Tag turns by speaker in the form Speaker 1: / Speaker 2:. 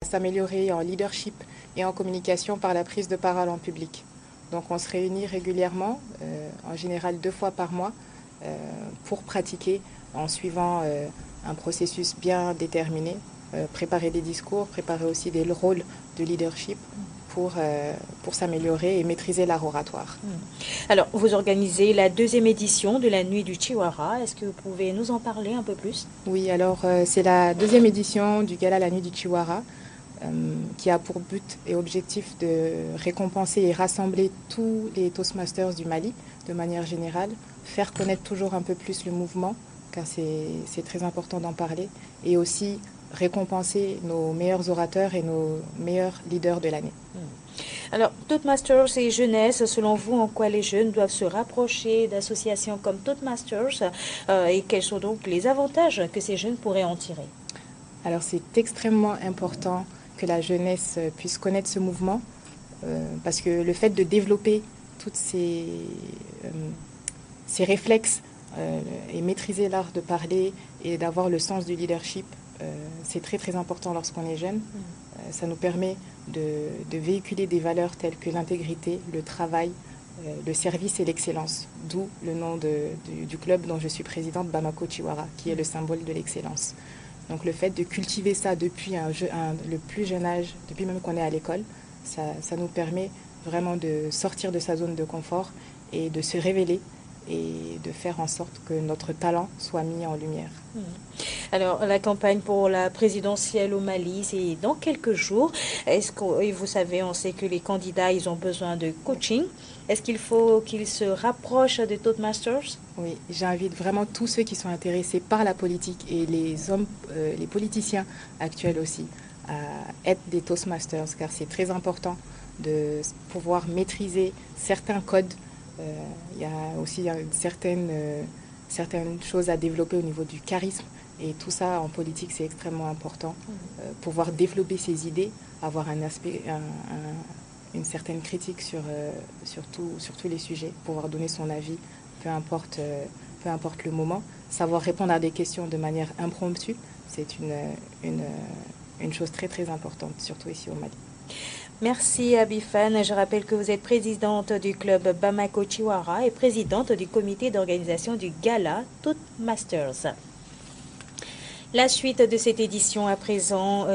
Speaker 1: s'améliorer en leadership et en communication par la prise de parole en public. Donc on se réunit régulièrement, en général 2 fois par mois, pour pratiquer en suivant un processus bien déterminé, préparer des discours, préparer aussi des rôles de leadership pour s'améliorer et maîtriser l'art oratoire.
Speaker 2: Alors, vous organisez la 2e édition de la Nuit du Chihuahua. Est-ce que vous pouvez nous en parler un peu plus?
Speaker 1: Oui, alors c'est la 2e édition du gala La Nuit du Chihuahua, qui a pour but et objectif de récompenser et rassembler tous les Toastmasters du Mali de manière générale, faire connaître toujours un peu plus le mouvement, car c'est très important d'en parler, et aussi récompenser nos meilleurs orateurs et nos meilleurs leaders de l'année.
Speaker 2: Alors, Toastmasters et jeunesse, selon vous, en quoi les jeunes doivent se rapprocher d'associations comme Toastmasters et quels sont donc les avantages que ces jeunes pourraient en tirer?
Speaker 1: Alors c'est extrêmement important que la jeunesse puisse connaître ce mouvement, parce que le fait de développer tous ces réflexes et maîtriser l'art de parler et d'avoir le sens du leadership, c'est très très important lorsqu'on est jeune. Ça nous permet de véhiculer des valeurs telles que l'intégrité, le travail, le service et l'excellence, d'où le nom du club dont je suis présidente, Bamako Chihuahua, qui est le symbole de l'excellence. Donc le fait de cultiver ça depuis le plus jeune âge, depuis même qu'on est à l'école, ça nous permet vraiment de sortir de sa zone de confort et de se révéler et de faire en sorte que notre talent soit mis en lumière.
Speaker 2: Alors, la campagne pour la présidentielle au Mali, c'est dans quelques jours. Est-ce que, et vous savez, on sait que les candidats, ils ont besoin de coaching. Est-ce qu'il faut qu'ils se rapprochent des Toastmasters?
Speaker 1: Oui, j'invite vraiment tous ceux qui sont intéressés par la politique et les politiciens actuels aussi à être des Toastmasters, car c'est très important de pouvoir maîtriser certains codes. Il y a aussi certaines choses à développer au niveau du charisme. Et tout ça, en politique, c'est extrêmement important. Pouvoir développer ses idées, avoir un aspect, une certaine critique sur tous les sujets, pouvoir donner son avis, peu importe le moment. Savoir répondre à des questions de manière impromptue, c'est une chose très très importante, surtout ici au Mali.
Speaker 2: Merci Abifane. Je rappelle que vous êtes présidente du club Bamako Chihuahua et présidente du comité d'organisation du gala Toastmasters. La suite de cette édition à présent.